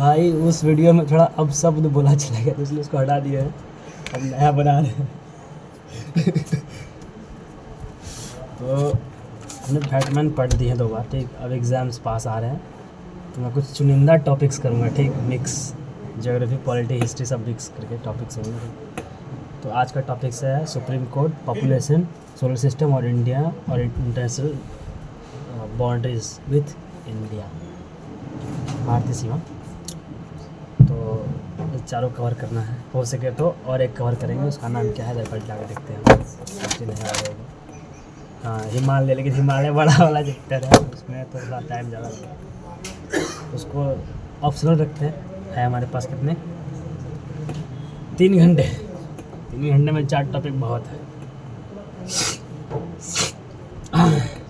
भाई उस वीडियो में थोड़ा अब शब्द बोला चला गया तो इसलिए उसको हटा दिया है, अब नया बना रहे हैं। तो हमने बैटमैन पढ़ दी है 2 बार, ठीक। अब एग्ज़ाम्स पास आ रहे हैं तो मैं कुछ चुनिंदा टॉपिक्स करूँगा, ठीक। मिक्स ज्योग्राफी, पॉलिटी, हिस्ट्री सब मिक्स करके टॉपिक्स होंगे। तो आज का टॉपिक्स है supreme court, population, solar system और इंडिया और इंटरनेशनल बाउंड्रीज विथ इंडिया, भारतीय सीमा। तो ये चारों कवर करना है, हो सके तो और एक कवर करेंगे, उसका नाम क्या है रिजल्ट जाकर देखते हैं। नहीं आ जाएगा, हाँ हिमालय, लेकिन हिमालय बड़ा वाला चैप्टर है, उसमें तो थोड़ा टाइम ज़्यादा लगेगा, उसको ऑप्शनल रखते हैं। है हमारे पास कितने 3 घंटे, 3 घंटे में 4 टॉपिक बहुत है।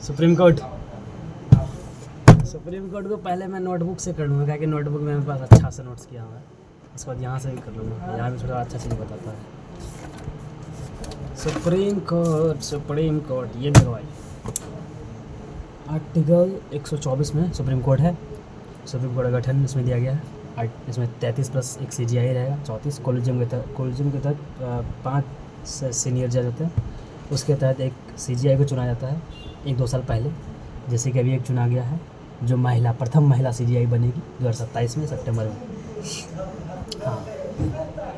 सुप्रीम कोर्ट को पहले मैं नोटबुक से कर लूँगा, क्योंकि नोटबुक में मेरे पास अच्छा से नोट्स किया हुआ है। उसके बाद यहाँ से भी कर लूँगा, यहाँ भी थोड़ा अच्छा चीज़ बताता है। सुप्रीम कोर्ट ये देखो भाई, आर्टिकल 124 में सुप्रीम कोर्ट है। सुप्रीम कोर्ट का गठन इसमें दिया गया है। इसमें 33 प्लस एक CGI रहेगा, 34। कोलिजियम के तहत 5 सीनियर जज होते हैं, उसके तहत एक CGI को चुना जाता है 1-2 साल पहले, जैसे कि अभी एक चुना गया है जो प्रथम महिला CGI बनेगी 2027 में सितंबर में। हाँ,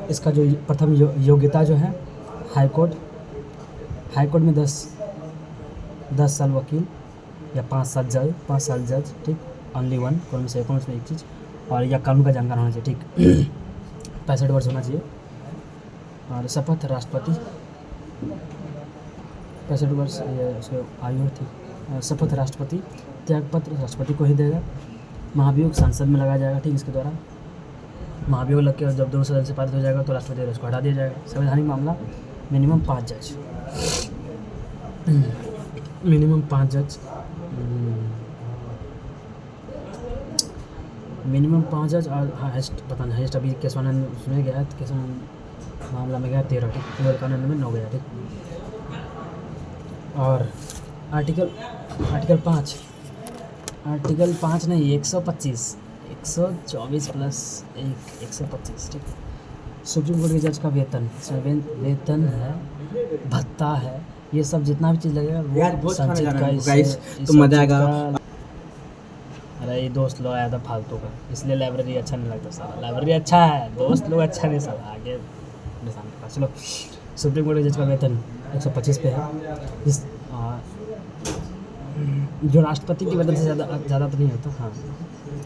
इसका जो प्रथम योग्यता जो है हाई कोर्ट में 10 साल वकील या 5 साल जज, ठीक। ओनली वन, कौन से एक चीज़, और या कानून का जानकार होना चाहिए, ठीक। 65 वर्ष होना चाहिए। और शपथ राष्ट्रपति 65 वर्ष उसके आयु है, ठीक। शपथ राष्ट्रपति, त्यागपत्र राष्ट्रपति को ही देगा। महाभियोग संसद में लगाया जाएगा, ठीक। इसके द्वारा महाभियोग लग के जब 2 सदन से पारित हो जाएगा तो राष्ट्रपति उसको हटा दिया जाएगा। संवैधानिक मामला मिनिमम 5 जज, मिनिमम 5 जज और हाइस्ट पता नहीं, हाइस्ट अभी केशवानंद उसमें गया है, केशवानंद मामला में गया 13, ठीक। विवेकानंद में 9 गया, ठीक। और आर्टिकल 5 नहीं, 124 प्लस 1 125, ठीक। सुप्रीम कोर्ट के जज का वेतन, इसमें वेतन है, भत्ता है, ये सब जितना भी चीज़ लगेगा वो संचित का, इससे तो मजा आएगा। अरे ये दोस्त लोग आया था फालतू का, इसलिए लाइब्रेरी अच्छा नहीं लगता साला। लाइब्रेरी अच्छा है, दोस्त लोग अच्छा नहीं साला, आगे निशान के पास। चलो, सुप्रीम कोर्ट के जज का वेतन 125 पे है। इस जो राष्ट्रपति के वेतन से ज़्यादा तो नहीं होता, हाँ।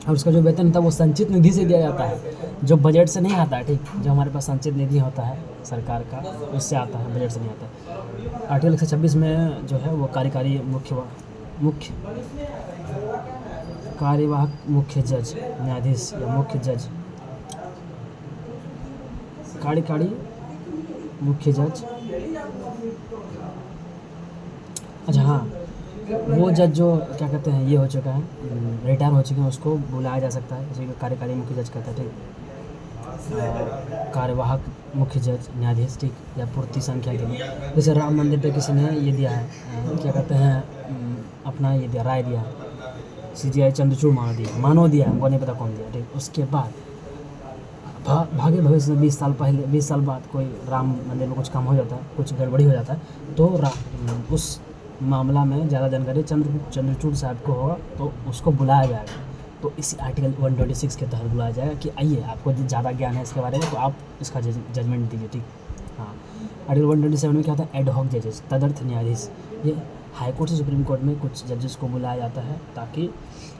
और उसका जो वेतन था वो संचित निधि से दिया जाता है, जो बजट से नहीं आता है, ठीक। जो हमारे पास संचित निधि होता है सरकार का, उससे आता है, बजट से नहीं आता है। आर्टिकल 126 में जो है वो कार्यवाहक मुख्य जज, न्यायाधीश या मुख्य जज, कार्यकारी मुख्य जज। अच्छा हाँ, वो जज जो क्या कहते हैं, ये हो चुका है, रिटायर हो चुके हैं, उसको बुलाया जा सकता है, उसी को कार्यकारी मुख्य जज कहते हैं, ठीक। कार्यवाहक मुख्य जज, न्यायाधीश, ठीक। या पूर्ति संख्या के लिए, जैसे राम मंदिर पे किसी ने ये दिया है, क्या कहते हैं, अपना ये दिया, राय दिया, CGI चंद्रचूड़ मानो दिया, हमको नहीं पता कौन दिया, ठीक। उसके बाद भाग्य भविष्य में 20 साल बाद कोई राम मंदिर में कुछ काम हो जाता है, कुछ गड़बड़ी हो जाता है, तो उस मामला में ज़्यादा जानकारी चंद्रचूड़ साहब को होगा, तो उसको बुलाया जाएगा। तो इसी आर्टिकल 126 के तहत बुलाया जाएगा कि आइए, आपको ज़्यादा ज्ञान है इसके बारे में, तो आप इसका जजमेंट दीजिए, ठीक। हाँ, आर्टिकल 127 में क्या होता है, एडहॉक जजेस, तदर्थ न्यायाधीश। ये हाई कोर्ट से सुप्रीम कोर्ट में कुछ जजेस को बुलाया जाता है ताकि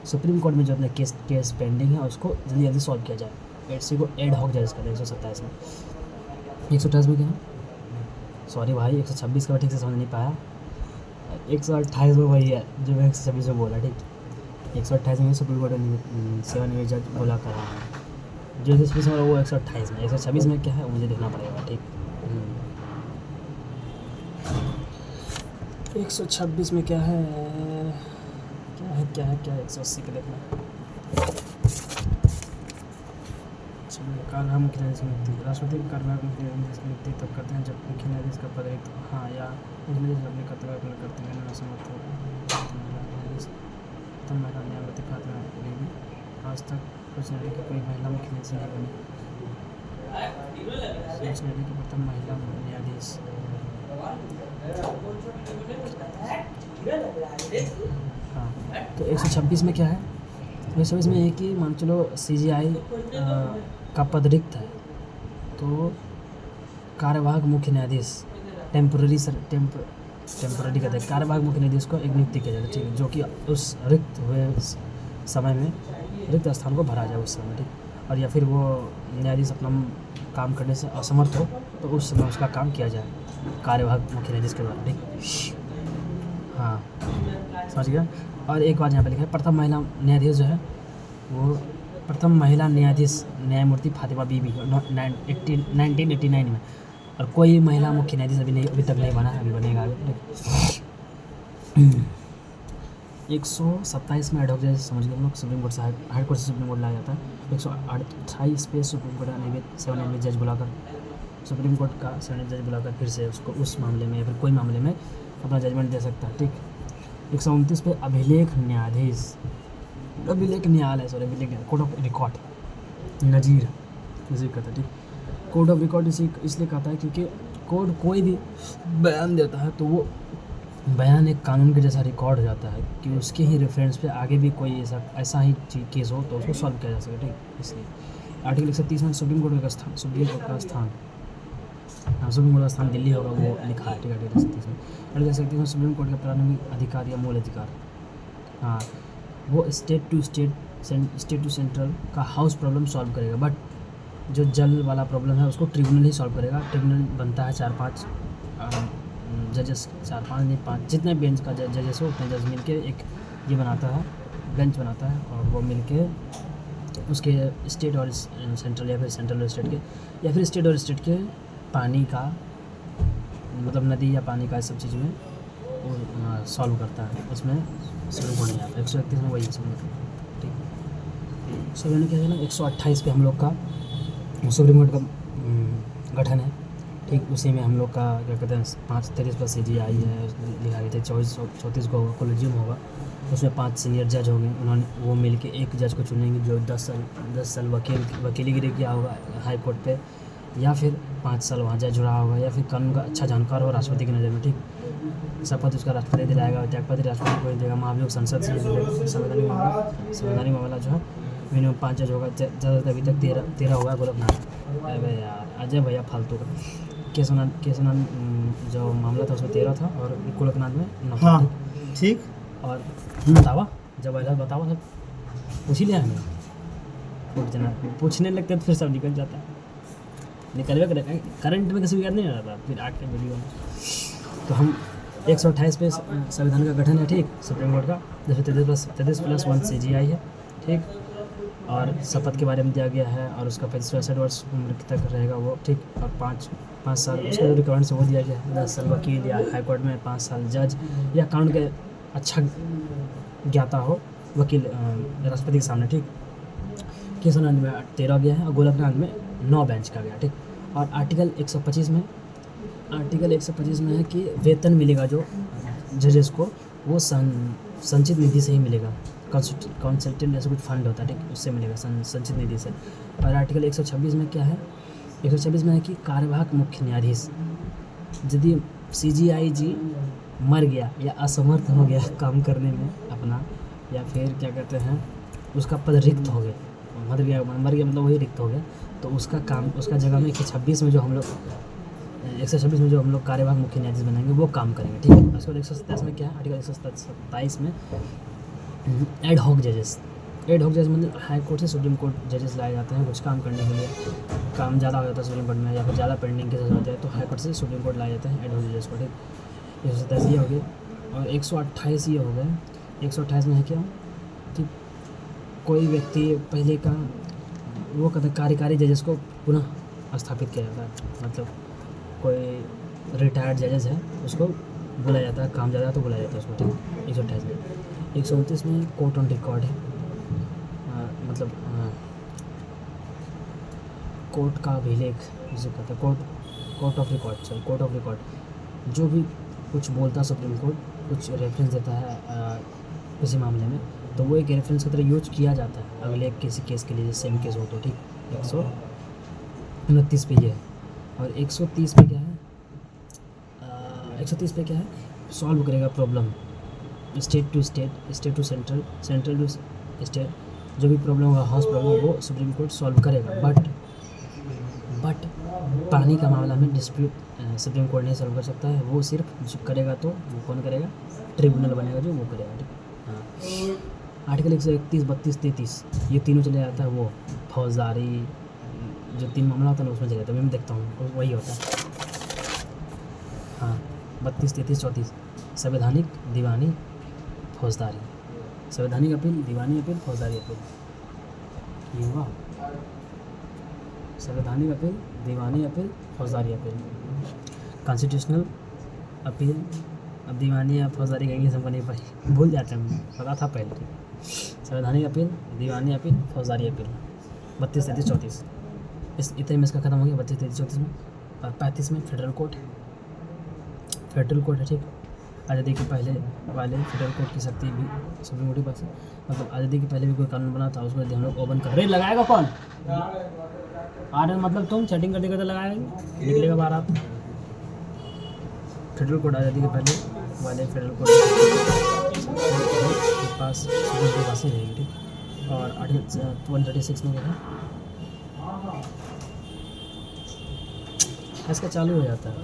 सुप्रीम कोर्ट में जो अपने केस पेंडिंग है उसको जल्दी सॉल्व किया जाए। इसी को एडहॉक जजेस कहते हैं। 127 में, 128 में क्या है, सॉरी भाई 126 का ठीक से समझ नहीं पाया, 128 में वही है जो मैं 126 में बोला, ठीक। 128 में सुप्रीम कोर्ट ने 7 जज बोला कर रहा है, जो 126 में वो 128 में, 126 में क्या है मुझे देखना पड़ेगा, ठीक। 126 में क्या है 180 का देखना। कार्यवाहक मुख्य न्यायाधीश की नियुक्ति, राष्ट्रपति का कार्यवाहक मुख्य न्यायाधीश की नियुक्ति तब करते हैं जब मुख्य न्यायाधीश का पद रिक्त, हाँ, या मुख्य न्यायाधीश अपने कर्तव्य पूर्ण करते हैं न असमर्थ हो। तब महिला न्यायमूर्ति खाते में आज तक सर्वोच्च न्यायालय की कोई महिला मुख्य न्यायाधीश नहीं बनी। सर्वोच्च न्यायालय की प्रथम महिला न्यायाधीश हाँ, तो 126 में क्या है? 126 में है कि मान चलो CGI का पद रिक्त है, तो कार्यवाहक मुख्य न्यायाधीश टेम्पररी कहते हैं, कार्यवाहक मुख्य न्यायाधीश को एक नियुक्ति किया जाता है, ठीक है, जो कि उस रिक्त हुए समय में रिक्त स्थान को भरा जाए उस समय, ठीक। और या फिर वो न्यायाधीश अपना काम करने से असमर्थ हो तो उस समय उसका काम किया जाए कार्यवाहक मुख्य न्यायाधीश के द्वारा, ठीक। हाँ, समझ गया। और एक बात यहाँ पे लिखा है, प्रथम महिला न्यायाधीश जो है वो प्रथम महिला न्यायाधीश न्यायमूर्ति फातिमा बीबी 1989 में, और कोई महिला मुख्य न्यायाधीश अभी तक नहीं बना है, अभी बनेगा आगे। 127 में एडहॉक जज समझ गए हम लोग, सुप्रीम कोर्ट से हाई कोर्ट से सुप्रीम कोर्ट लाया जाता है। 128 पे सुप्रीम कोर्ट का 7 जज बुलाकर, सुप्रीम कोर्ट का 7 जज बुलाकर फिर से उसको उस मामले में या फिर कोई मामले में अपना जजमेंट दे सकता है, ठीक। 129 पे अभिलेख न्यायाधीश, अभिलेख न्यायालय, कोर्ट ऑफ रिकॉर्ड, नज़ीर इसे कहता है, ठीक। कोर्ट ऑफ रिकॉर्ड इसलिए कहता है क्योंकि कोर्ट कोई भी बयान देता है तो वो बयान एक कानून के जैसा रिकॉर्ड हो जाता है कि उसके ही रेफरेंस पे आगे भी कोई ऐसा ही केस हो तो उसको सॉल्व किया जा सके, ठीक। इसलिए आर्टिकल 130 में सुप्रीम कोर्ट का स्थान, सुप्रीम कोर्ट का स्थान दिल्ली होगा, वो लिखा है, ठीक है। आर्टिकल 130 में, आर्टिकल 130 में सुप्रीम कोर्ट का प्रारंभिक अधिकार या मूल अधिकार, हाँ, वो स्टेट टू सेंट्रल का हाउस प्रॉब्लम सॉल्व करेगा, बट जो जल वाला प्रॉब्लम है उसको ट्रिब्यूनल ही सॉल्व करेगा। ट्रिब्यूनल बनता है 4-5 जजेस, 4-5 नहीं 5, जितने बेंच का जजेस हो उतने जज मिल के एक ये बनाता है, बेंच बनाता है, और वो मिल के उसके स्टेट और सेंट्रल या फिर सेंट्रल और स्टेट के या फिर स्टेट और स्टेट के पानी का मतलब नदी या पानी का इस सब चीज़ में वो सॉल्व करता है, उसमें सुप्रीम कोर्ट नहीं आता। 131 में वही है सुप्रीम कोर्ट, ठीक। सो मैंने क्या है ना, 128 पे हम लोग का सुप्रीम कोर्ट का गठन है, ठीक। उसी में हम लोग का क्या कहते हैं 33 प्लस CGI है, लिखा गया था 34 को होगा, कोलेजियम होगा, उसमें 5 सीनियर जज होंगे, उन्होंने वो मिल के एक जज को चुनेंगे जो 10 साल वकीलीगिरी किया होगा हाई कोर्ट पे, या फिर 5 साल वहाँ जज रहा होगा, या फिर कानून का अच्छा जानकार हो राष्ट्रपति की नज़र में, ठीक। शपथ उसका राष्ट्रपति दिलाएगा, त्यागपत्र राष्ट्रपति को देगा, महाभियोग संसद से, संवैधानिक मामला जो है मिनिमम 5 जज होगा, ज़्यादातर अभी तक 13 होगा गोरखनाथ। अरे यार अजय भैया फालतू का केसनान जो मामला था उसमें 13 था और गोरखनाथ में 9 था, हाँ, ठीक। और बतावा जब ऐसा बतावा सब पूछ ही लिया हमें, उठ जाना पूछने लगते तो फिर सब निकल जाता है, निकलवे करेगा करंट में किसी भी याद नहीं रहता फिर आके वीडियो में। तो हम 128 पे संविधान का गठन है, ठीक, सुप्रीम कोर्ट का, 33+1 CGI है, ठीक। और शपथ के बारे में दिया गया है, और उसका 65 वर्ष उम्र तक रहेगा वो, ठीक। और 5 साल उसका जो रिकमेंड से वो दिया गया है, 10 साल वकील, या हाई कोर्ट में 5 साल जज, या कानून के अच्छा ज्ञाता हो वकील राष्ट्रपति के सामने, ठीक। केसनान में 13 गया है और गोरखनाथ में 9 बेंच का गया, ठीक। और आर्टिकल 125 में है कि वेतन मिलेगा जो जजेस को वो संचित निधि से ही मिलेगा, कंसल्टेंट ऐसा कुछ फंड होता है, ठीक, उससे मिलेगा संचित निधि से। और आर्टिकल 126 में क्या है, 126 में है कि कार्यवाहक मुख्य न्यायाधीश यदि CGI जी मर गया या असमर्थ हो गया काम करने में अपना, या फिर क्या कहते हैं उसका पद रिक्त हो गया, मर गया मतलब वही रिक्त हो गया, तो उसका काम उसका जगह में 126 में जो हम लोग कार्यवाहक मुख्य न्यायाधीश बनाएंगे वो काम करेंगे, ठीक है। उसके बाद 127 में क्या है, आर्टिकल 127 में एड हॉक जजेस मतलब हाई कोर्ट से सुप्रीम कोर्ट जजेस लाए जाते हैं कुछ काम करने के लिए, काम ज़्यादा हो जाता है सुप्रीम कोर्ट में या फिर ज़्यादा पेंडिंग केसेस होते हैं तो हाई कोर्ट से सुप्रीम कोर्ट लाए जाते हैं एड हॉक जजेस को, ठीक। 127 ये हो गए, और 128 ये हो गए। 128 में है क्या कि कोई व्यक्ति पहले का वो कहते हैं कार्यकारी जजेस को पुनः स्थापित किया जाता है, मतलब कोई रिटायर्ड जजेस है उसको बुलाया जाता है, काम ज़्यादा तो बुलाया जाता है उसको, ठीक। 128 में 129 में कोर्ट ऑन रिकॉर्ड है, मतलब कोर्ट का अभिलेख जिसे कहते हैं कोर्ट ऑफ रिकॉर्ड जो भी कुछ बोलता है सुप्रीम कोर्ट, कुछ रेफरेंस देता है किसी मामले में, तो वो एक रेफरेंस की तरह यूज किया जाता है अगले किसी केस के लिए, जैसे सेम केस हो तो ठीक। 129 पे ये है। और 130 पे क्या है, 130 पे क्या है, सॉल्व करेगा problem state to state, state to central, central to state, जो भी प्रॉब्लम होगा हाउस प्रॉब्लम वो सुप्रीम कोर्ट सॉल्व करेगा। बट पानी का मामला में डिस्प्यूट सुप्रीम कोर्ट नहीं सॉल्व कर सकता है, वो सिर्फ जो करेगा तो वो कौन करेगा, ट्रिब्यूनल बनेगा जो वो करेगा, ठीक। हाँ, आर्टिकल 131, 32, 33 ये तीनों चले जाता है, वो फौजदारी जो 3 मामला होता है ना उसमें चले जाता है, मैं देखता हूँ वही होता है। हाँ, 32, 33, 34 संवैधानिक, दीवानी, फौजदारी, संवैधानिक अपील, दीवानी अपील, फौजदारी अपील, ये हुआ। संवैधानिक अपील, दीवानी अपील, फौजदारी अपील, कॉन्स्टिट्यूशनल अपील। अब दीवानी या फौजदारी का इंग्लिश हमको नहीं पड़ी, भूल जाते हैं, पता था पहले। संवैधानिक अपील, दीवानी अपील, फौजदारी अपील, 32, 33, 34 इस इतने में इसका खत्म हो गया। 32, 33, 34 में। और 35 में फेडरल कोर्ट, फेडरल कोर्ट है, ठीक। आज़ादी के पहले वाले फेडरल कोर्ट की शक्ति भी सुप्रीम कोर्ट के पास है। मतलब आज़ादी के पहले भी कोई कानून बना था उसको यदि हम लोग ओपन कर रहे, लगाएगा कौन, आ रहे मतलब तुम चैटिंग करते करते लगाएंगे, निकलेगा बाहर आप। फेडरल कोर्ट आज़ादी के पहले वाले फेडरल कोर्ट के पास सुप्रीम के पास ही रहेगी, ठीक। और आर्टिकल 136 में क्या है, इसका चालू हो जाता है।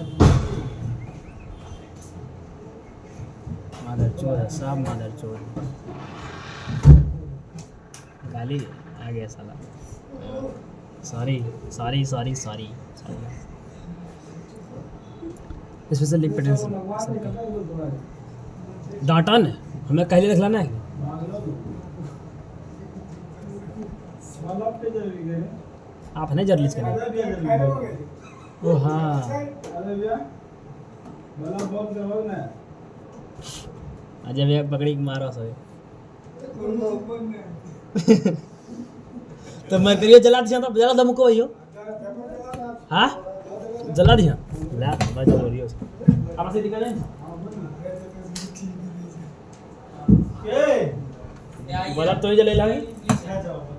मादर चोर है, साहब मादर चोर, गाली आ गया साला, sorry sorry sorry sorry. Special limitation data ने हमें कहले रख लाना है, आप है ना जर्नलिस्ट करें। ओ हाँ, अजय भैया पकड़ी मारा सो तो मैं करिए जला दिया था, जला दम को भैया, हाँ जला दिया ला बज हो रही है उसको आप से दिखा जाए बल्ब तो ही जले लागे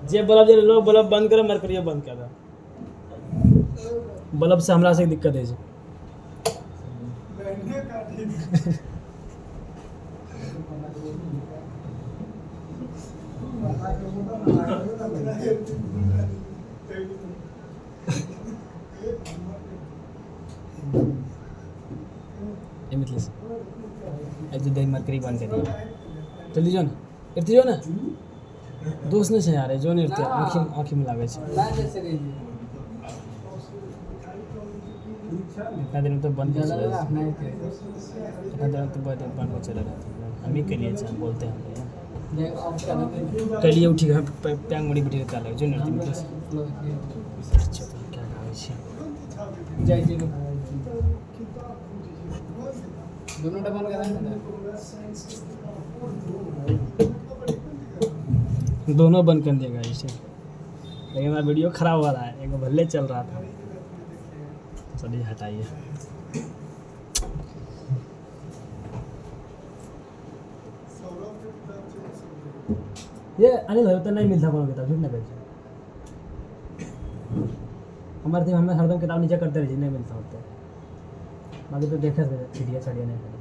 जे बल्ब जले लो, बल्ब बंद करो, मर करिए बंद कर दो, बल्ब से हमरा से दिक्कत है जी। दही मरकरी बंद कर दिया, जल्दी जो ना इर्ती जो ना दोस्त ने यार जो नहीं इर्ती आँखी में लागे इतना दिन तो बंद इतना दिन तो बंद हो चला रहता हम ही के लिए बोलते हैं कल उठी पैंग मुड़ी बैठी रहता लगे जो नहीं क्या दोनों बंद कर देगा इसे, लेकिन मेरा वीडियो खराब हो रहा है, एक भले चल रहा था, चलिए हटाइए। ये अनिल भाई उतना नहीं मिलता कौन किताब, झूठ ना कहिए, हमारे टीम हमें हरदम किताब नीचे करते रहिए, नहीं मिलता होता, बाकी तो देखा सीढ़िया साड़िया नहीं था।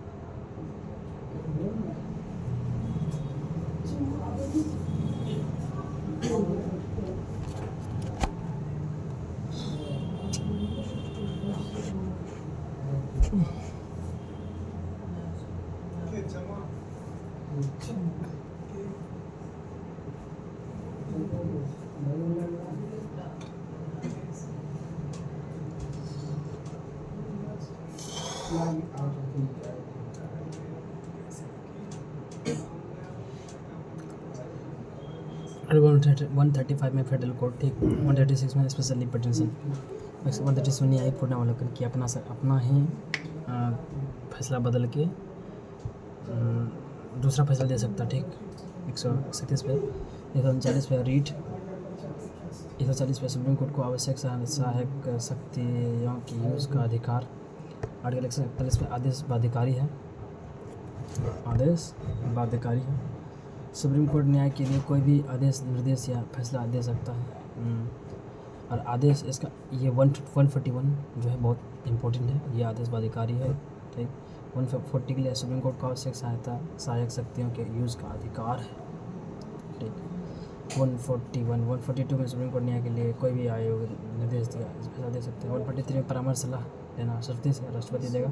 और 135 में फेडरल कोर्ट, ठीक। 136 में स्पेशल लिमिटेशन, 136 में न्यायिक पुनरावलोकन कि अपना ही फैसला बदल के दूसरा फैसला दे सकता, ठीक। 137 पे, 139 पे रीट, 140 पे सुप्रीम कोर्ट को आवश्यक सहायक शक्तियों की यूज़ का अधिकार, आर्टिकल 141 पे आदेश बाध्यकारी है, आदेश बाध्यकारी है, सुप्रीम कोर्ट न्याय के लिए कोई भी आदेश, निर्देश या फैसला दे सकता है। और आदेश इसका ये 141 जो है बहुत इम्पोर्टेंट है। ये आदेश बाध्यकारी है, ठीक। 140 के लिए सुप्रीम कोर्ट का आवश्यक सहायक शक्तियों के यूज़ का अधिकार है, ठीक। 142 में सुप्रीम कोर्ट न्याय के लिए कोई भी आयोग, निर्देश दिया, फैसला दे सकते हैं। 143 में परामर्श सलाह देना शर्ती से राष्ट्रपति देगा,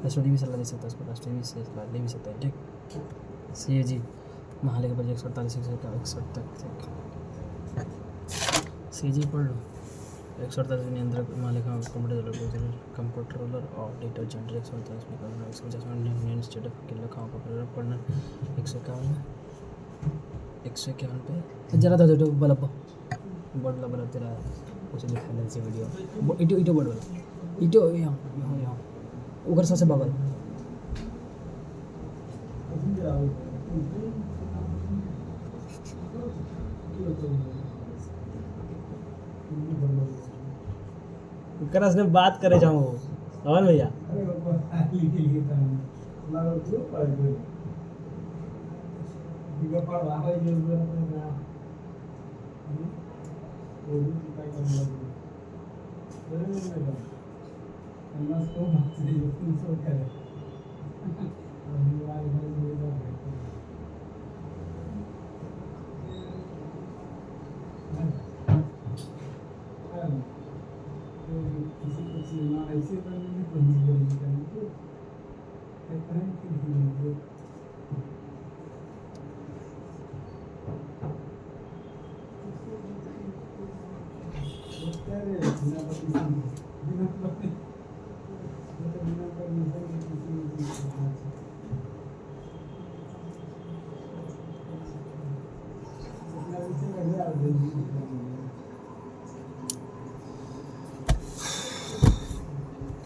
राष्ट्रपति भी सलाह दे सकता है, उसको राष्ट्रपति भी से सलाह ले भी सकता है, ठीक। CAG महालेखा पर 148 का 61 तक CAG पढ़ लो। 148 नियंत्रक महालेखा कंप्यूटर ऑडिटर जनरल 148 में करना 150 में यूनियन स्टेट के लेखाओं का प्रयोग करना 151 पे जरा था जो बल्ब बल्ब तेरा कुछ दिखाने से वीडियो इटो बल्ब इटो यहाँ उधर सबसे बगल करा से बात करे जाऊँ और भैया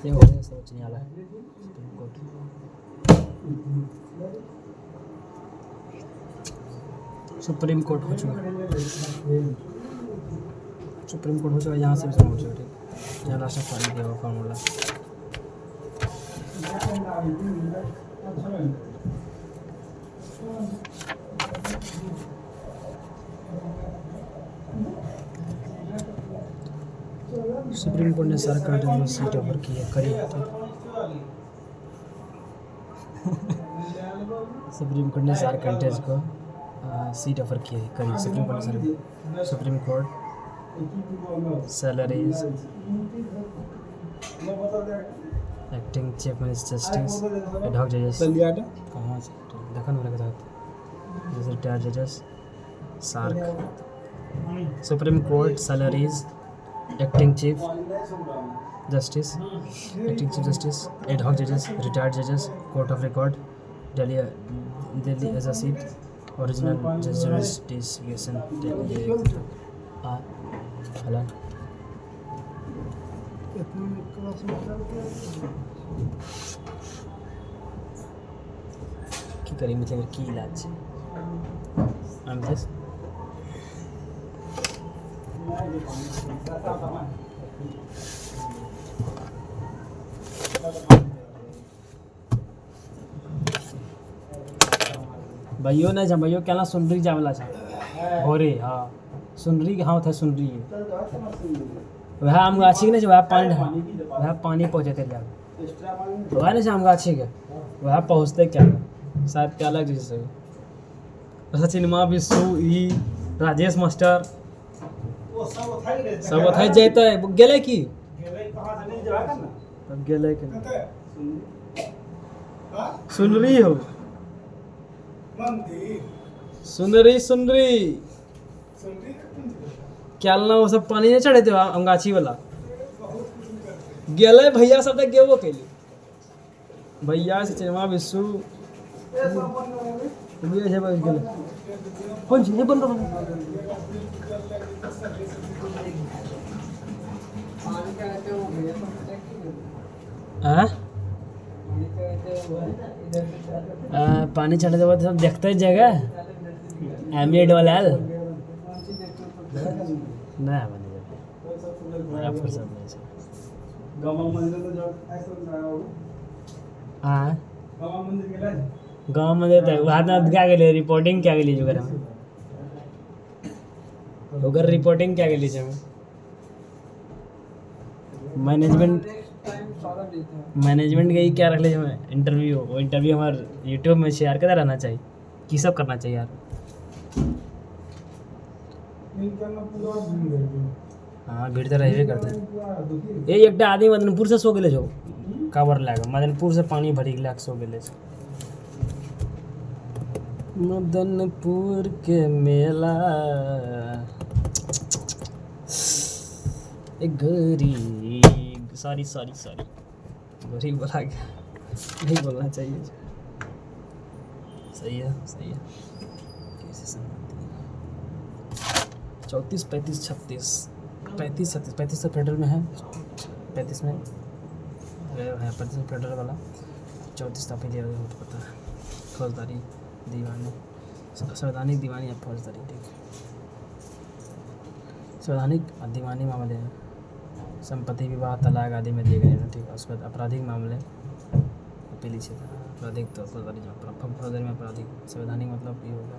ये हो गया सर्वोच्च न्यायालय सुप्रीम कोर्ट। सुप्रीम कोर्ट हो चुका, सुप्रीम कोर्ट हो चुका, यहाँ से भी शुरू हो चुका, ठीक। यहाँ लास्ट फाइल दिया हुआ फार्मूला। सुप्रीम कोर्ट ने सारे कंट्री में सीट ऑफर की है, करी है, ठीक। सुप्रीम कोर्ट ने सारे कंट्रीज को सीट ऑफर की है, करी। Supreme court salaries acting chief minister justice ad hoc जजेस कहाँ से देखा नहीं लगा था जैसे रिटायर्ड जजेस SAARC. Supreme court salaries acting chief justice ad hoc जजेस रिटायर्ड जजेस court of record Delhi as a seat original justification hello की करी मतलब की इलाज भाइयों ना जब भाइयों क्या सुन रही जावला छा हो रे हाँ सुन रही हाँ था सुन रही है वह आम गाछी के वह पानी वह पानी पहुँचते जाए वह नहीं आम गाछी के वह पहुँचते क्या शायद क्या लग जैसे सचिनमा विश्व ई राजेश मास्टर सब उठाई जाता है गेले की अब गेले के सुन रही हो सुन रही क्या ना वो सब पानी नहीं चढ़े थे अंगाछी वाला गेले भैया सब तक गेबो के लिए भैया से चिनमा विश्व ये है बस गेले कौन सी बन रहा पानी चढ़े तो सब देखते जगह एमलेट वाला ना बने फुर्सत नहीं से गावामध्ये वाहनात क्या गेले रिपोर्टिंग क्या गेली वगैरे वगैरे रिपोर्टिंग क्या गेली मैनेजमेंट गई क्या रख ले इंटरव्यू वो इंटरव्यू हमारे यूट्यूब में शेयर करता रहना चाहिए कि सब करना चाहिए यार हाँ भीड़ तो रहबे करते ये एक आदमी मदनपुर से सो गेले जो कावर लाग मदनपुर से पानी भरी लाख सो गेले मदनपुर के मेला एक गरीब सॉरी गरीब बोला गया नहीं बोलना चाहिए सही है कैसे संगति 34 35 36 35 37 35 तो फेडरल में है 35 में है 35 फेडरल वाला 34 तो आप ही पता है फौजदारी दीवानी संवैधानिक दीवानी या फौजदारी ठीक संवैधानिक दीवानी मामले हैं संपत्ति विवाह तलाक आदि में दिए गए हैं ठीक है उसके बाद आपराधिक मामले पहली चीज़ आपराधिक तो फौजदारी फौजदारी में आपराधिक संवैधानिक मतलब ये होगा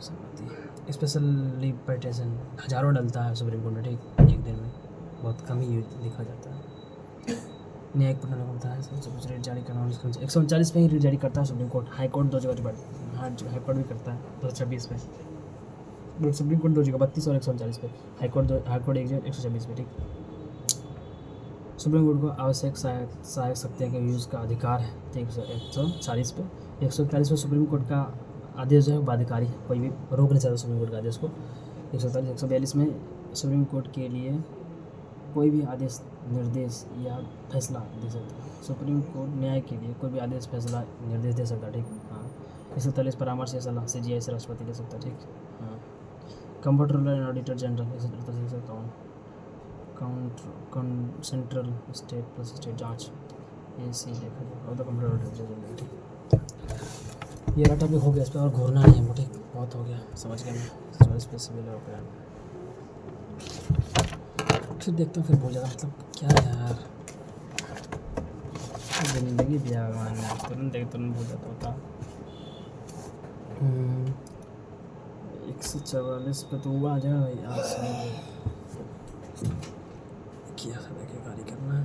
संपत्ति स्पेशली पिटीशन हज़ारों डलता है सुप्रीम कोर्ट में ठीक एक दिन में बहुत कम ही लिखा जाता है न्यायिक प्रणाली होता है सबसे कुछ रेट जारी करना 139 में ही रेट जारी करता है सुप्रीम कोर्ट हाई कोर्ट 2 जगह हाई कोर्ट भी करता है 226 में सुप्रीम कोर्ट 2 जगह 32 और 139 पे हाई कोर्ट 126 पे ठीक सुप्रीम कोर्ट को आवश्यक सहायक शक्तियों के यूज़ का अधिकार है ठीक 140 पे 141 पे सुप्रीम कोर्ट का आदेश जो है बाध्यकारी है कोई भी रोक नहीं सकता सुप्रीम कोर्ट के आदेश को 140 142 में सुप्रीम कोर्ट के लिए कोई भी आदेश निर्देश या फैसला दे सकता है सुप्रीम कोर्ट न्याय के लिए कोई भी आदेश फैसला निर्देश दे सकता है ठीक हाँ 143 परामर्श या सलाह CGI से राष्ट्रपति दे सकता है ठीक हाँ कंप्ट्रोलर एंड ऑडिटर जनरल इसे दे सकता हूँ सेंट्रल स्टेट प्लस स्टेट जाँच AC देखा जाए और तो कंप्यूटर ऑडिटर जनरल ठीक ये डाटा भी हो गया इस पर और घूरना नहीं है ठीक बहुत हो गया समझ गया मैं 44 पे सिविल और फिर देखता हूँ फिर बहुत ज़्यादा मतलब क्या यार ज़िंदगी दिया भगवान ने तुरंत भूल जाता होता 144 पे तो आ जाएगा यार क्या देखिए गाड़ी करना है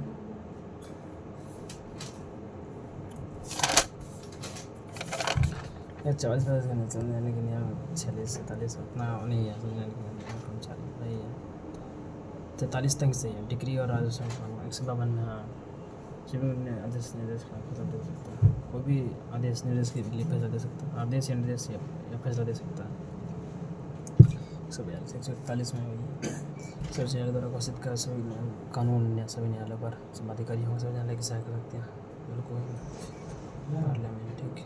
यार 44 का नहीं चल जाने के लिए 46 47 उतना नहीं है नहीं है 43 तक से है डिग्री और राजस्व 152 में हाँ आदेश निर्देश का फैसला दे सकता है कोई भी आदेश निर्देश के लिए फैसला दे सकता है आदेश या निर्देश या फैसला दे सकता है 142 में हुई सर्वोच्च न्यायालय द्वारा घोषित कर सभी कानून या सभी न्यायालय पर समाधिकारी हो सर्वोच्च न्यायालय की सहायता कर सकते हैं बिल्कुल पार्लियामेंट ठीक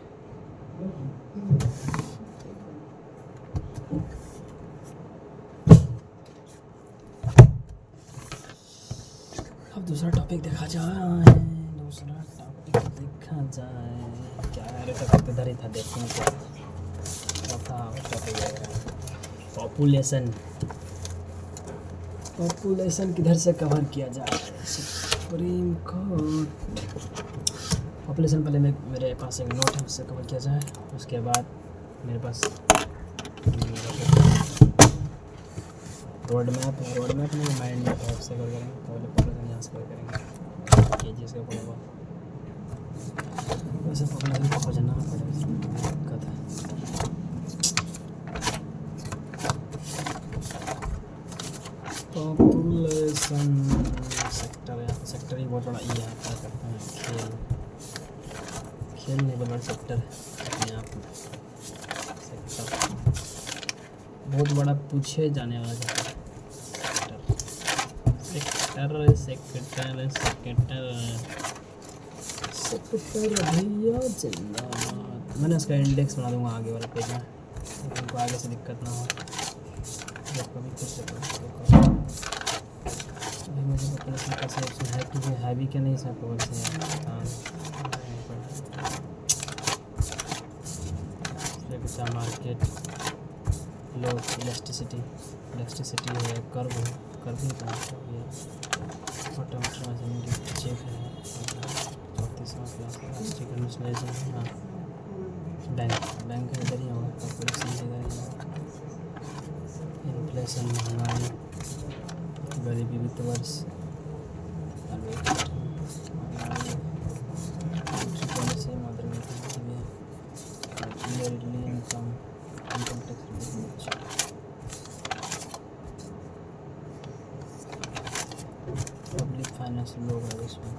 अब दूसरा टॉपिक देखा जाए क्या है टॉपिक इधर ही था देखने को पॉपुलेशन किधर से कवर किया जाए सुप्रीम कोर्ट पॉपुलेशन पहले मेरे पास एक नोट है उससे कवर किया जाए उसके बाद मेरे पास रोड मैप नहीं माइंड मैप है उससे कवर करेंगे पहले पॉपुलेशन यहाँ से कवर करेंगे KG से पड़ेगा वैसे पॉपुलेशन को खोजना पड़ेगा दिक्कत है पॉपुलेशन सेक्टर यहाँ सेक्टर ही बहुत बड़ा ये है क्या करते हैं खेल नहीं बहुत बड़ा सेक्टर है यहाँ सेक्टर बहुत बड़ा पूछे जाने वाला सेक्टर भैया जिंदाबाद मैंने उसका इंडेक्स बना दूंगा आगे वाले पेज में उनको आगे से दिक्कत ना हो जब कभी कुछ अभी मुझे पॉपुलेशन का सेक्शन है क्योंकि है भी क्या नहीं इसमें पॉपुलेशन मार्केट लोग इलेक्ट्रिसिटी है कर्व है कर भी था छोटा मोटा चेक है 34वां क्लास हाँ बैंक इधर ही होगा, पॉपुलेशन इधर ही होगा, इन्फ्लेशन महंगाई गरीबी वित्त वर्ष policy yearly income tax public finance लोग है इसमें,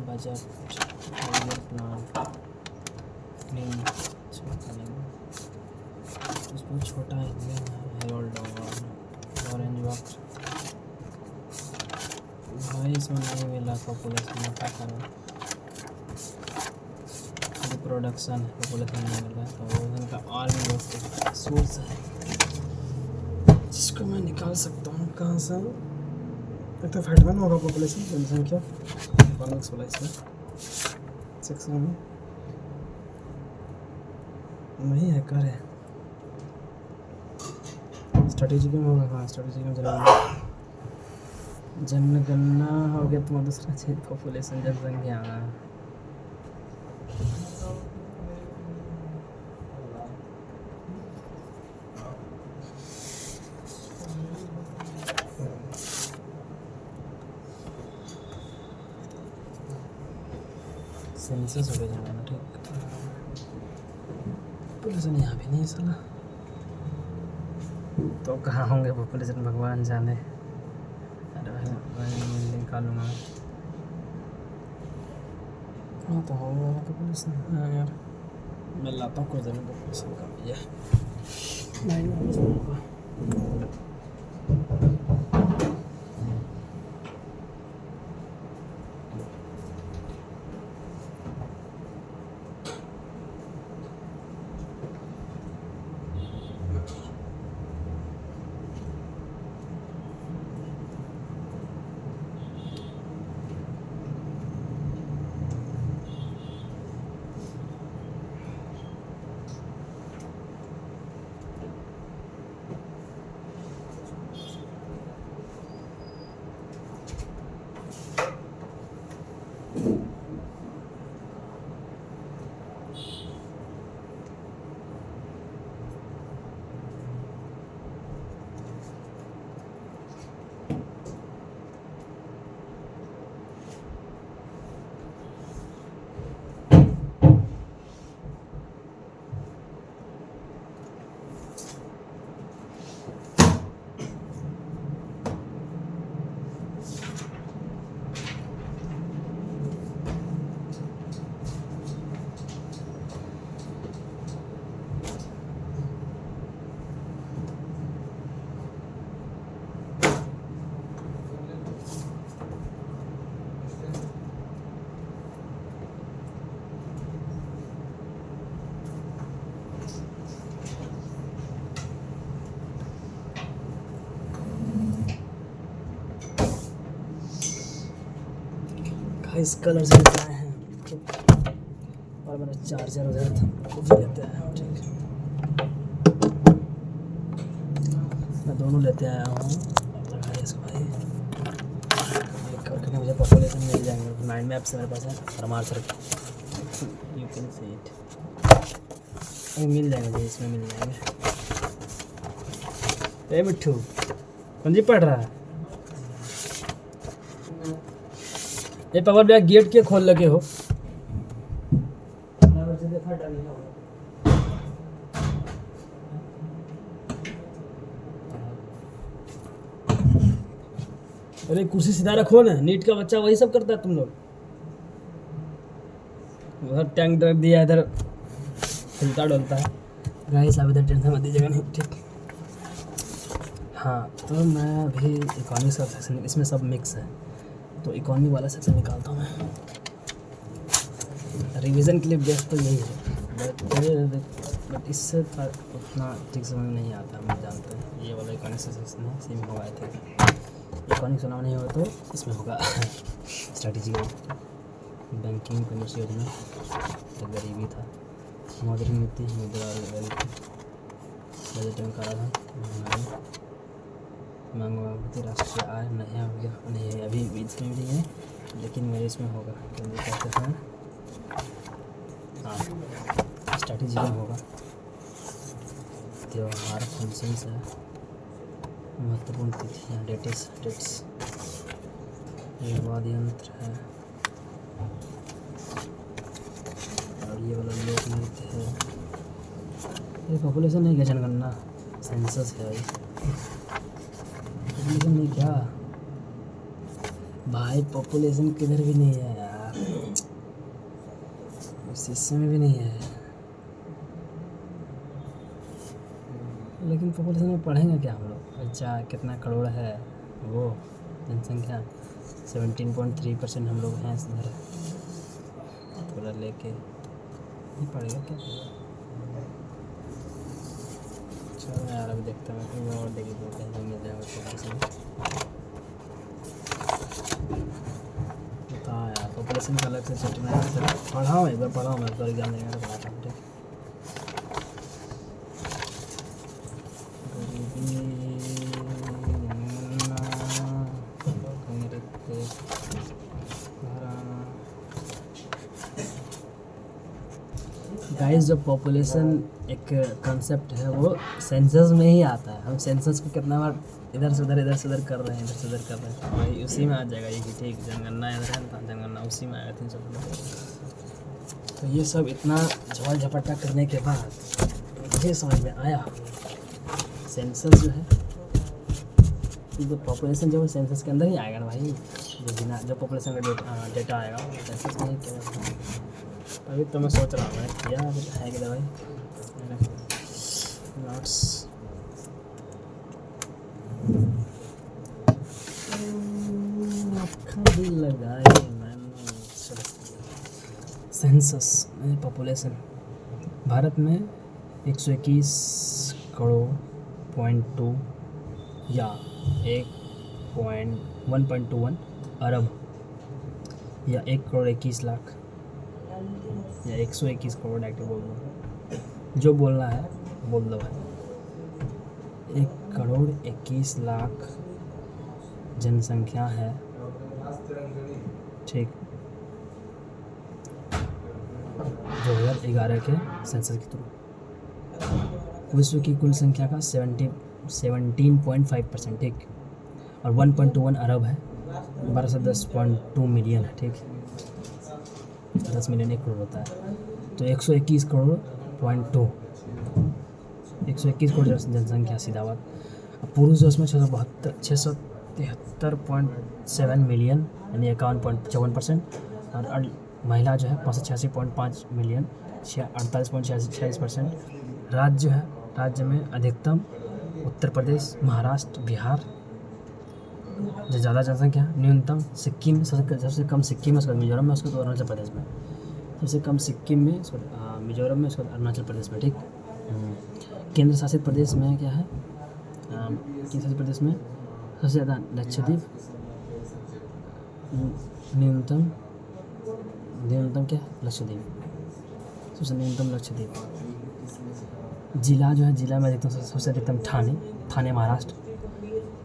बजट ईयर प्लान उसमें छोटा हेरोल्ड होगा, ऑरेंज वक्त भाई इसमें नहीं मिला पॉपुलेशन में क्या करो, प्रोडक्शन पॉपुलेशन नहीं मिल रहा है तो उनका और भी बहुत सोर्स है जिसको मैं निकाल सकता हूँ कहाँ से। एक तो फैटमैन होगा पॉपुलेशन जनसंख्या इकोनॉमिक्स वाला इसमें सेक्शन में नहीं है, कर है स्ट्रेटेजिक में होगा, हाँ स्ट्रेटेजिक में जनगणना हो गया तुम्हारा दूसरा क्षेत्र पॉपुलेशन जनसंख्या सेंसस हो गया जमाना ठीक, पॉपुलेशन यहाँ भी नहीं साला तो कहाँ होंगे पॉपुलेशन भगवान जाने। अरे भाई निकालूंगा हाँ तो होगा पॉपुलेशन, हाँ यार मैं लाता हूँ कोई जरूर पॉपुलेशन का ये नहीं होगा। इस कलर से लाए हैं और मेरा चार्जर उधर था वो भी लेते आया हूँ ठीक, मैं दोनों लेते आया हूँ इसको भाई करके मुझे पॉपुलेशन मिल जाएंगे माइंड मैप से मेरे पास है Parmar sir you can see it मिल जाएंगे मुझे इसमें मिल जाएंगे। ए मिट्ठू कौन जी पढ़ रहा है ये पावर बैग गेट के खोल लगे हो अरे कुर्सी सीधा रखो ना, नीट का बच्चा वही सब करता है तुम लोग। उधर टैंक रख दिया, इधर हिलता डोलता है। गाइस आप इधर टेंशन मत दीजिएगा, नहीं ठीक। हाँ तो मैं अभी इकोनॉमी का सेक्शन, इसमें सब मिक्स है तो इकोनॉमी वाला सेक्शन निकालता हूँ मैं। रिवीजन के लिए बेस्ट तो यही है, बट इससे उतना ठीक समझ नहीं आता। मैं जानता हूँ ये वाला इकोनॉमिक सेक्शन है, इसी में होगा। थे इकोनॉमिक सुना नहीं होगा तो इसमें होगा स्ट्रैटेजी, बैंकिंग, कमर्स योजना, तो गरीबी था, मौद्रिक नीति, मुद्रा, बजट में कराधान, मांगवाती राष्ट्रीय आय नया हो गया नहीं, अभी इसमें भी नहीं है, लेकिन मेरे इसमें होगा। तो ये कहते हैं हाँ स्ट्रैटेजी में होगा। त्यौहार फंक्शंस है, महत्वपूर्ण तिथियाँ डेट्स, ये वाद्य यंत्र है, और ये वाला लोक नृत्य है। ये पॉपुलेशन नहीं क्या जनगणना, सेंसस है पॉपुलेशन नहीं क्या भाई, पॉपुलेशन किधर भी नहीं है यार, इस हिस्से में भी नहीं है। लेकिन पॉपुलेशन में पढ़ेंगे क्या हम लोग? अच्छा कितना करोड़ है वो जनसंख्या, 17.3% हम लोग हैं इधर, थोड़ा लेके नहीं पड़ेगा क्या? चलो यार अभी देखता हूँ मैं और देखिए तो कहीं मिल जाएगा पॉपुलेशन। बता यार पॉपुलेशन का अलग से सेटलमेंट पढ़ाओ, एक बार पढ़ाओ, मैं तो एग्जाम देने का पढ़ाता हूँ। ठीक गाइस, जो पॉपुलेशन एक कंसेप्ट है वो सेंसस में ही आता है। हम सेंसस को कितना बार इधर से उधर कर रहे हैं, वही उसी में आ जाएगा ये कि ठीक जनगणना इधर है ना, जनगणना उसी में आएगा 300। तो ये सब इतना झोल झपट्टा करने के बाद मुझे समझ में आया सेंसस जो है, जो पॉपुलेशन जो है सेंसस के अंदर ही आएगा ना भाई। जो पॉपुलेशन का डेटा आएगा सेंसस में ही क्या। अभी तो मैं सोच रहा हूँ क्या है कि भाई नोट्स लगाए मैंने। सेंसस पॉपुलेशन भारत में 121 करोड़ .2 या 1.21 अरब या 1 करोड़ 21 लाख या 121 करोड़ एक्टिव बोल दो, जो बोलना है बोल दो भाई। 1 करोड़ 21 लाख जनसंख्या है, ठीक, 2011 के सेंसस के थ्रू। विश्व की कुल संख्या का 17.5%, ठीक, और 1.21 अरब है, 12 से 10.2 मिलियन है, ठीक, 10 मिलियन 1 करोड़ होता है। तो 121 करोड़ .2, 121 करोड़ जनसंख्या सीधा बात। पुरुष जो उसमें 673.7 मिलियन यानी 51.54%, और महिला जो है 586.5 मिलियन 48.46%। राज्य जो है, राज्य में अधिकतम उत्तर प्रदेश, महाराष्ट्र, बिहार जो ज़्यादा जनसंख्या, न्यूनतम सिक्किम, सबसे कम सिक्किम है, उसके बाद मिजोरम में, उसके बाद अरुणाचल प्रदेश में। सबसे कम सिक्किम में, उसके बाद मिजोरम में, उसके बाद अरुणाचल प्रदेश में, ठीक। केंद्र शासित प्रदेश में क्या है? केंद्र शासित प्रदेश में सबसे ज़्यादा लक्षद्वीप, न्यूनतम क्या लक्षद्वीप, सबसे न्यूनतम लक्षद्वीप। जिला जो है, जिला में अधिकतम सबसे अधिकतम ठाणे महाराष्ट्र,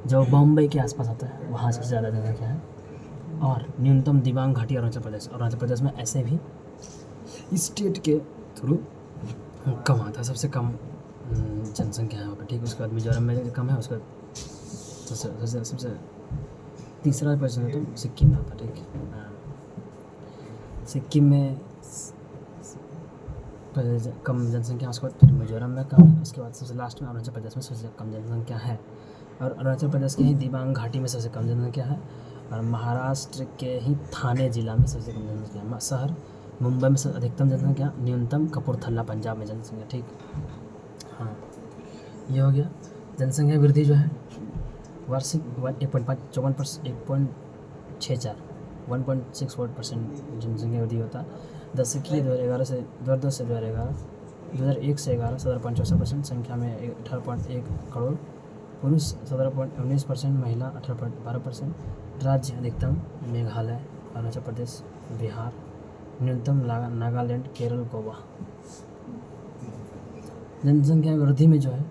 जो बम्बई के आसपास आता है, वहाँ सबसे ज़्यादा जनसंख्या है। और न्यूनतम दिबांग घाटी अरुणाचल प्रदेश में ऐसे भी स्टेट के थ्रू कम आता है, सबसे कम जनसंख्या है वहाँ पर, ठीक। उसके बाद मिजोरम में कम है, उसके बाद सबसे तीसरा पर्सन तो सिक्किम में आता है, ठीक। सिक्किम में कम जनसंख्या, उसके बाद फिर मिजोरम में कम है, उसके बाद सबसे लास्ट में अरुणाचल प्रदेश में सबसे कम जनसंख्या है। और अरुणाचल प्रदेश के ही दिबांग घाटी में सबसे कम जनसंख्या है, और महाराष्ट्र के ही ठाणे जिला में सबसे कम जनसंख्या। शहर मुंबई में अधिकतम जनसंख्या, न्यूनतम कपूरथला पंजाब में जनसंख्या, ठीक। हाँ, ये हो गया। जनसंख्या वृद्धि जो है वार्षिक 1.64% जनसंख्या वृद्धि होता है। 2001 से 2011 17.64%, संख्या में 18.1 करोड़, पुरुष 17.19%, महिला 18.12%। राज्य अधिकतम मेघालय, अरुणाचल प्रदेश, बिहार, न्यूनतम नागालैंड, केरल, गोवा। जनसंख्या वृद्धि में जो है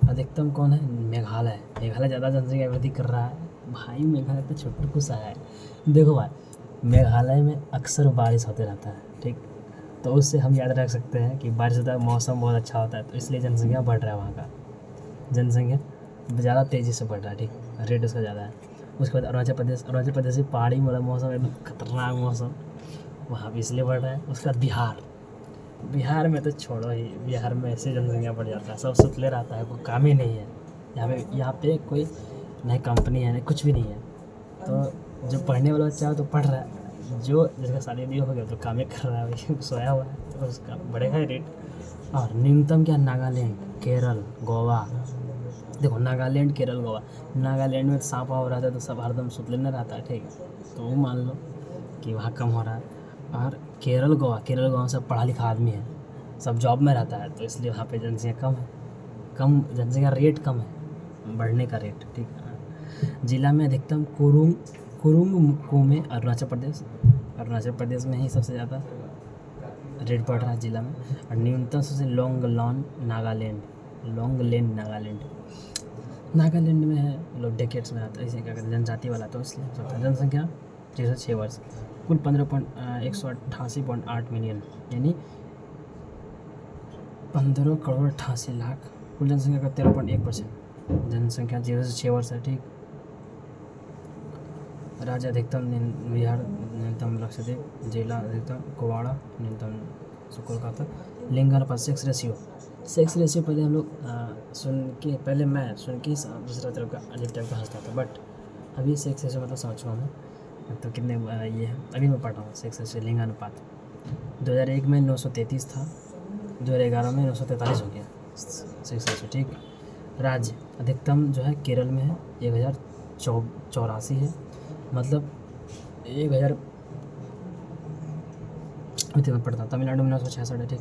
अधिकतम कौन है? मेघालय। मेघालय ज़्यादा जनसंख्या वृद्धि कर रहा है भाई। मेघालय तो छोटू सा है। देखो भाई, मेघालय में अक्सर बारिश होते रहता है, ठीक। तो उससे हम याद रख सकते हैं कि बारिश होता है, मौसम बहुत अच्छा होता है, तो इसलिए जनसंख्या बढ़ रहा है वहाँ का। जनसंख्या ज़्यादा तेज़ी से बढ़ रहा है, ठीक। रेट उसका ज़्यादा है। उसके बाद अरुणाचल प्रदेश में पहाड़ी वाला मौसम एकदम खतरनाक मौसम, वहाँ भी इसलिए बढ़ रहा है। उसके बाद बिहार में तो छोड़ो ही, बिहार में ऐसे जनसंख्या बढ़ जाता है, सब सुतले रहता है, कोई काम ही नहीं है। यहाँ पे कोई नई कंपनी है, नहीं कुछ भी नहीं है। तो जो पढ़ने वाला बच्चा है तो पढ़ रहा है, जो जिसका शादी भी हो गया तो काम ही कर रहा है भाई, सोया हुआ है, तो उसका बढ़ेगा ही रेट। और न्यूनतम क्या? नागालैंड, केरल, गोवा। देखो नागालैंड, केरल, गोवा। नागालैंड में सांप वाप रहता है तो सब हरदम सुतले में रहता है, ठीक है, तो वो मान लो कि वहाँ कम हो रहा है। और केरल, गोवा सब पढ़ा लिखा आदमी है, सब जॉब में रहता है, तो इसलिए वहाँ पे जनसंख्या कम है। कम जनसंख्या रेट कम है, बढ़ने का रेट, ठीक है। जिला में अधिकतम कुरुंग कुमे, अरुणाचल प्रदेश में ही सबसे ज़्यादा रेट बढ़ रहा है जिला में। और न्यूनतम सबसे लोंगलेंड, नागालैंड में है, लोग डेकेट्स में आता है, इसे क्या कहते हैं, जनजाति वाला, तो इसलिए सबका जनसंख्या 606 वर्ष, कुल 188.8 मिलियन, यानी 15 करोड़ 88 लाख। कुल जनसंख्या का 13.1%। जनसंख्या 0 से 6 वर्ष है, ठीक। राज्य अधिकतम बिहार, न्यूनतम लक्षद्वीप, जिला अधिकतम कुवाड़ा, न्यूनतम कोलकाता। लिंग अनुपात, सेक्स रेशियो पहले हम लोग पहले मैं सुन के दूसरा तरफ का अजीब टाइप का हंसता था, बट अभी सेक्स रेशियो मतलब समझ चुका मैं। तो कितने ये है, अभी मैं पढ़ रहा हूँ सेक्स रेशियो, लिंग अनुपात। 2001 में 933 था, 2011 में 943 हो गया सेक्स रेशियो, ठीक। राज्य अधिकतम जो है केरल में है, 1084 है, मतलब 1000। अभी मैं पढ़ता हूँ, तमिलनाडु में 966 है, ठीक।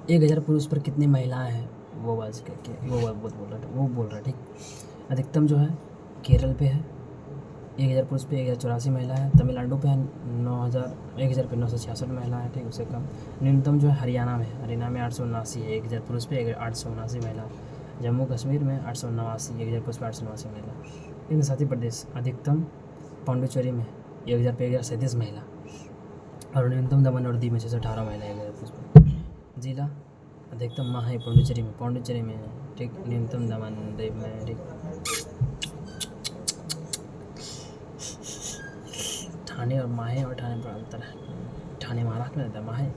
एक 1000 पुरुष पर कितनी महिलाएं हैं, वो बात करके वो बोल रहा है, ठीक। अधिकतम जो है केरल पे है 1000 पुरुष पे 1084 महिला है। तमिलनाडु पे है 1000 पे 966 महिला है, ठीक। उससे कम। न्यूनतम जो है हरियाणा में 879 है, 1000 पुरुष पे 879 महिला। जम्मू कश्मीर में 889, 1000 पुरुष पे 889 महिला। केंद्र शासित प्रदेश अधिकतम पांडुचेरी में 1000 पे 1037 महिला, और न्यूनतम दमन और दीव में 618 महिला, 1000 पुरुष पे। जिला अधिकतम माहे पांडुचेरी में, ठीक। न्यूनतम दमन दीव में, ठीक। ठाणे और माहे और ठाणे पर अंतर है। ठाणे महाराष्ट्र में रहता है, माहे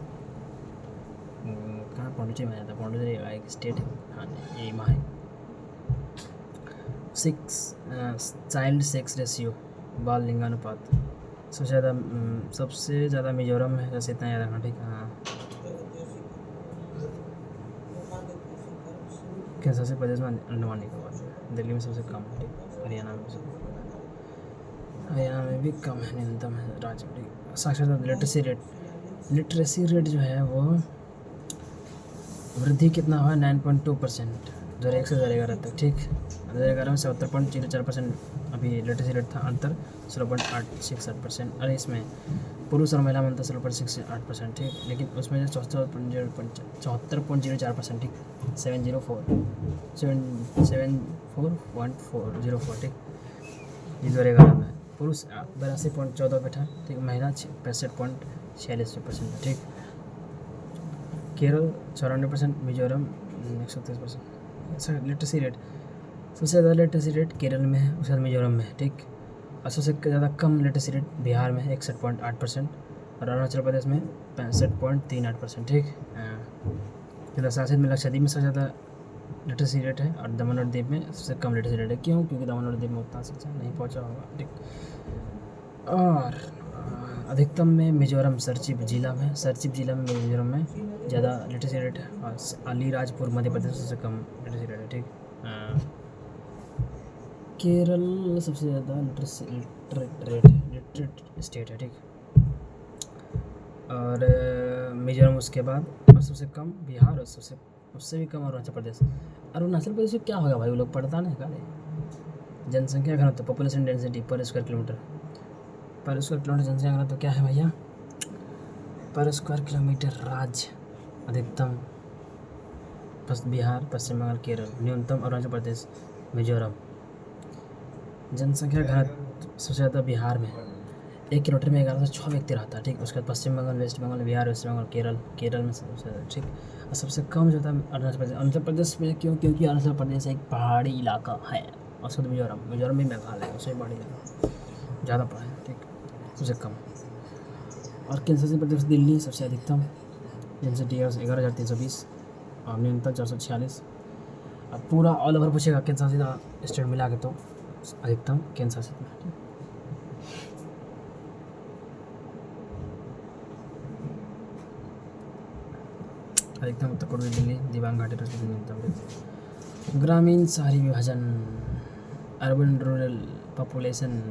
कहाँ पांडुचेरी में रहता है। पांडुचेरी एक स्टेट है, ठाणे ये माहे। चाइल्ड सेक्स रेशियो, बाल लिंगानुपात, सबसे ज़्यादा मिजोरम में, जैसे इतना याद रखना, ठीक। हाँ, केंद्र शासित प्रदेश में अंडमान निकोबार। दिल्ली में सबसे कम है, ठीक। हरियाणा में भी कम है, न्यूनतम है राज्य, ठीक। साक्षरता, लिटरेसी रेट जो है वो वृद्धि कितना हुआ, 9.2%, 2001 से 2011 तक, ठीक। 2011 में 70.04% अभी लिटरेसी रेट था। अंतर 0.868%। अरे इसमें पुरुष और महिला में अंतर 0.68%, ठीक। लेकिन उसमें जो 74.04%, ठीक। 74.404, ठीक। ये 2011 में पुरुष 82.14 पे था, ठीक। महिला 65.46%, ठीक। केरल 94%, मिजोरम 130%। लिटरेसी रेट, सबसे ज़्यादा लिटरेसी रेट केरल में है, उसके बाद मिजोरम में है, ठीक। और सबसे ज़्यादा कम लिटरेसी रेट बिहार में है 61.8%, और अरुणाचल प्रदेश में 65.38%, ठीक। केंद्र शासित में लक्षद्वीप में सबसे ज़्यादा लिटरेसी रेट है, और दमन और दीव में सबसे कम लिटरेसी रेट है। क्यों? क्योंकि दमन और दीव में उतना शिक्षा नहीं पहुँचा होगा, ठीक। और अधिकतम में मिजोरम सरचिप जिला में मिजोरम में ज़्यादा लिटरेसी रेट है, और अलीराजपुर मध्य प्रदेश सबसे कम लिटरेसी रेट है, ठीक। केरल सबसे ज़्यादा लिटरेट स्टेट है, ठीक। और मिजोरम उसके बाद, और सबसे कम बिहार, और उससे भी कम अरुणाचल प्रदेश में क्या होगा भाई, वो लोग पढ़ता नहीं का। जनसंख्या घनत्व पॉपुलेशन डेंसिटी पर स्क्वायर किलोमीटर जनसंख्या घनत्व क्या है भैया? पर स्क्वायर किलोमीटर। राज्य अधिकतम बिहार, पश्चिम बंगाल, केरल। न्यूनतम अरुणाचल प्रदेश, मिजोरम। जनसंख्या घनत्व सबसे ज़्यादा बिहार में, 1 किलोमीटर में 1106 व्यक्ति रहता है, ठीक। उसके बाद पश्चिम बंगाल, वेस्ट बंगाल, बिहार, वेस्ट बंगाल, केरल में सबसे ज़्यादा, ठीक। और सबसे कम जो था अरुणाचल प्रदेश में, क्यों? क्योंकि अरुणाचल प्रदेश एक पहाड़ी इलाका है। और उसके बाद मिजोरम भी मेघालय है, उसमें पहाड़ी इलाका ज़्यादा पड़ा है, ठीक। सबसे कम। और केंद्र शासित प्रदेश दिल्ली सबसे अधिकतम, डेंसिटी 11,320 और न्यूनतम 446। अब पूरा ऑल ओवर पूछेगा केंद्र शासित स्टेट मिला के, तो अधिकतम केंद्र शासित में, ठीक। अधिकतम उत्तर पूर्वी दिल्ली, दिबांग घाटी, न्यूनतम। ग्रामीण शहरी विभाजन, अर्बन रूरल पॉपुलेशन।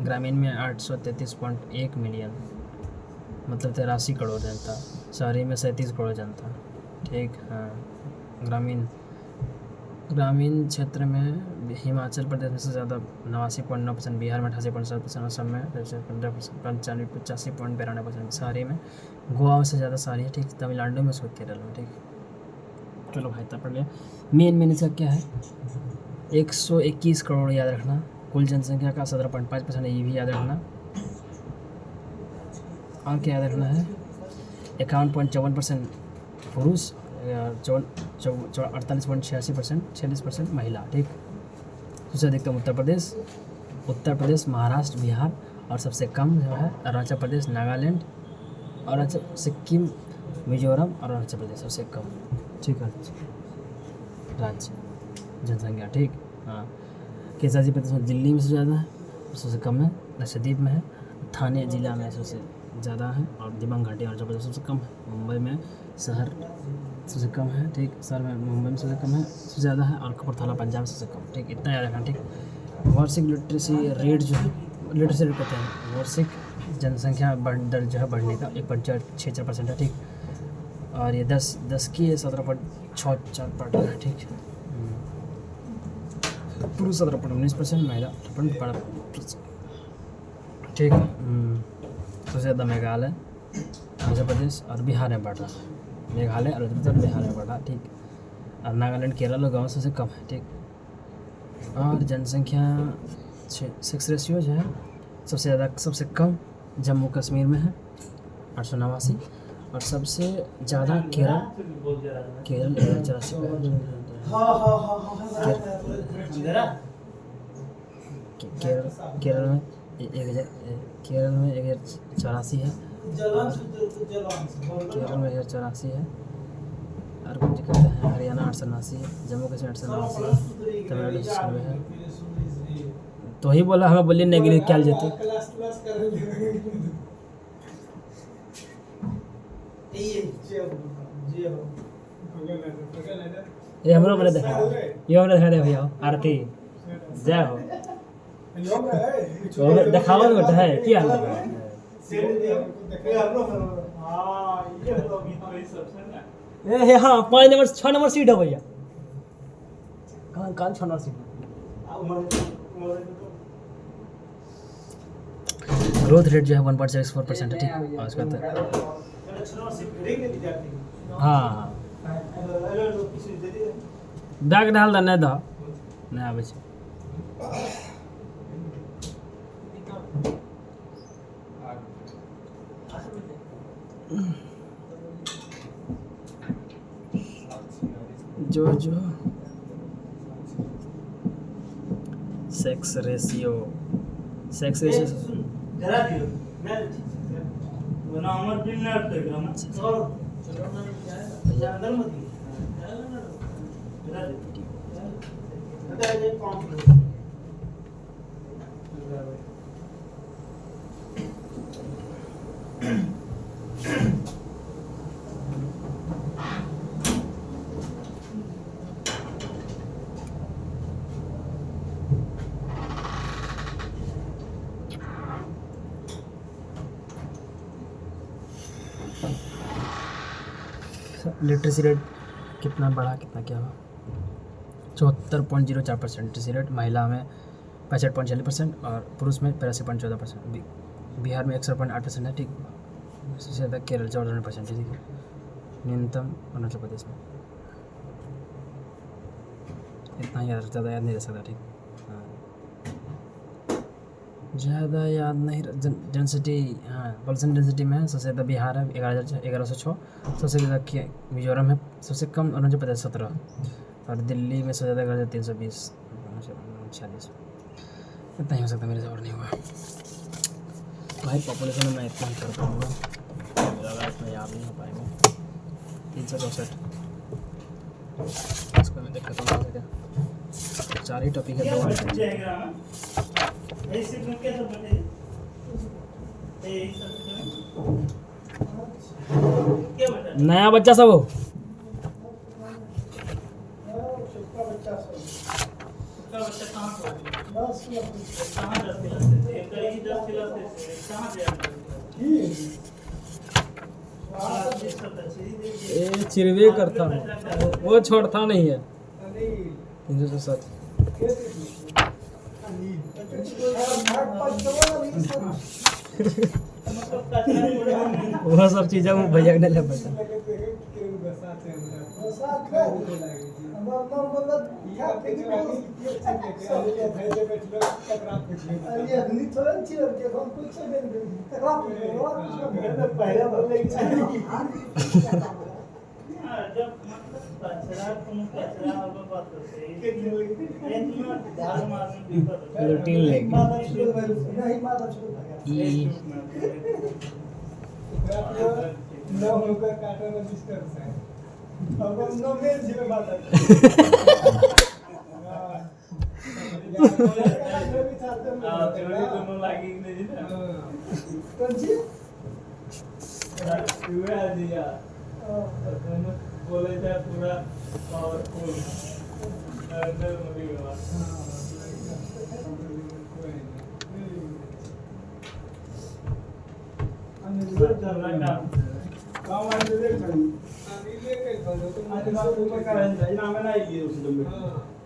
ग्रामीण में 833.1 मिलियन, मतलब 83 करोड़ जनता। शहरी में 37 करोड़ जनता, ठीक। हाँ, ग्रामीण क्षेत्र में हिमाचल प्रदेश में सबसे ज़्यादा 89.9%, बिहार में 88.7%, असम में 15%, 85.92%। शहरी में गोवा में सबसे ज़्यादा शहरी है, ठीक। तमिलनाडु में, उसको केरल में, ठीक। चलो भाई, तब पढ़ लिया। मेन इसका क्या है? 121 करोड़ याद रखना। कुल जनसंख्या का 17.5% है, ये भी याद रखना। और क्या याद रखना है? 51.54% पुरुष, 48.86%, 46% महिला, ठीक। सबसे अधिकतम उत्तर प्रदेश, महाराष्ट्र, बिहार। और सबसे कम जो है अरुणाचल प्रदेश, नागालैंड, अरुणाचल, सिक्किम, मिजोरम और अरुणाचल प्रदेश सबसे कम, ठीक है। राज्य जनसंख्या, ठीक। हाँ, केंद्र शासित प्रदेश में दिल्ली में सबसे ज़्यादा है, सबसे कम है लक्षद्वीप में है। थाने जिला में सबसे ज़्यादा है, और दिबांग घाटी अरुणाचल प्रदेश सबसे कम है। मुंबई में शहर सबसे कम है, ठीक। शहर में मुंबई में सबसे कम है, सबसे ज़्यादा है। और कपूरथला पंजाब में सबसे कम, ठीक। इतना याद रखना, ठीक। वार्षिक लिटरेसी रेट जो है, लिटरेसी रेट कहते हैं वार्षिक जनसंख्या दर जो है बढ़ने का 1.64% है, ठीक। और ये 10 की 17.64% है, ठीक। पुरुष 17.19%, महिला 18.12%, ठीक। सबसे ज़्यादा मेघालय, आंध्र प्रदेश और बिहार में बढ़ रहा है। मेघालय, अरुणाचल प्रदेश, बिहार में बढ़ रहा है, ठीक। और नागालैंड, केरल और गाँव सबसे कम है, ठीक। और जनसंख्या सेक्स रेशियो जो है सबसे ज़्यादा, सबसे कम जम्मू कश्मीर में है 889, और सबसे ज़्यादा केरल 84 पे है। केरल में 1084 है, केरल में 1084 है। और कुछ कहते हैं हरियाणा 889 है, जम्मू कश्मीर 889 है, तमिलनाडु 96 है। तो ही बोला हमें बोलिए नेगरी क्या जेते ये हमरो बोले देखा, ये हमरो देखा दे भैया आरती जय हो दिखावा बेटा है क्या हाल है? ए हाँ 5 नंबर 6 नंबर सीट है भैया, कौन 6 नंबर सीट? ग्रोथ रेट जो है 1.64% है, ठीक। और उसका हाँ बैग डाल दे, नहीं आबै छै। जो सेक्स रेशियो लिटरेसी रेट कितना बढ़ा, कितना क्या हुआ? 74.04% लिटरेसी रेट। महिला में 65.46% और पुरुष में 83.14%। बिहार में 61.8% है, ठीक। सबसे ज़्यादा केरल 14%, ठीक है। न्यूनतम अरुणाचल प्रदेश में। इतना याद, ज़्यादा याद नहीं रह सकता, ठीक। हाँ, ज़्यादा याद नहीं डेंसिटी, हाँ, पॉपुलेशन डेंसिटी में सबसे ज़्यादा बिहार है 1106, सबसे ज़्यादा मिजोरम है, सबसे कम अरुणाचल प्रदेश 17, और दिल्ली में सबसे ज़्यादा 320, 46। इतना ही हो सकता मेरे से, और नहीं हुआ भाई। पॉपुलेशन में मैं इतना ही कर पाऊँगा, मेरा इसमें याद नहीं हो पाएंगे। 364 इसको मैं देखता हूँ क्या। 4 ही टॉपिक है, 2 नया बच्चा सब हो। चिरवे करता हूँ, वो छोड़ता नहीं है। 307 वो सब चीज़ें वो भैया ने ले पता। रूटीन लेगी बोले जाए पूरा पावरफुल नरेंद्र मोदी वाला।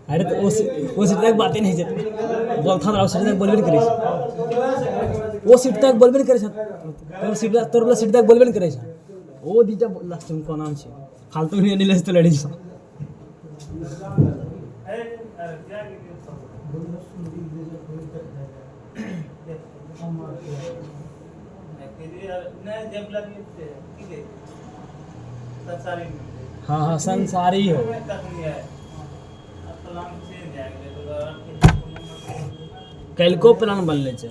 अरे तो वो सीट तक बातें नहीं चलती, बोलता था सीट तक बोलबे नहीं करे, वो सीट तक बोलबे नहीं करे, तो सीट तक सीट तक बोलबे नहीं करे। वो दीटा लास्ट में कौन नाम छे फालतू नहीं निलेस तो लड़ी छ। हाँ हाँ संसारी हो। कल को प्लान बन ले छे।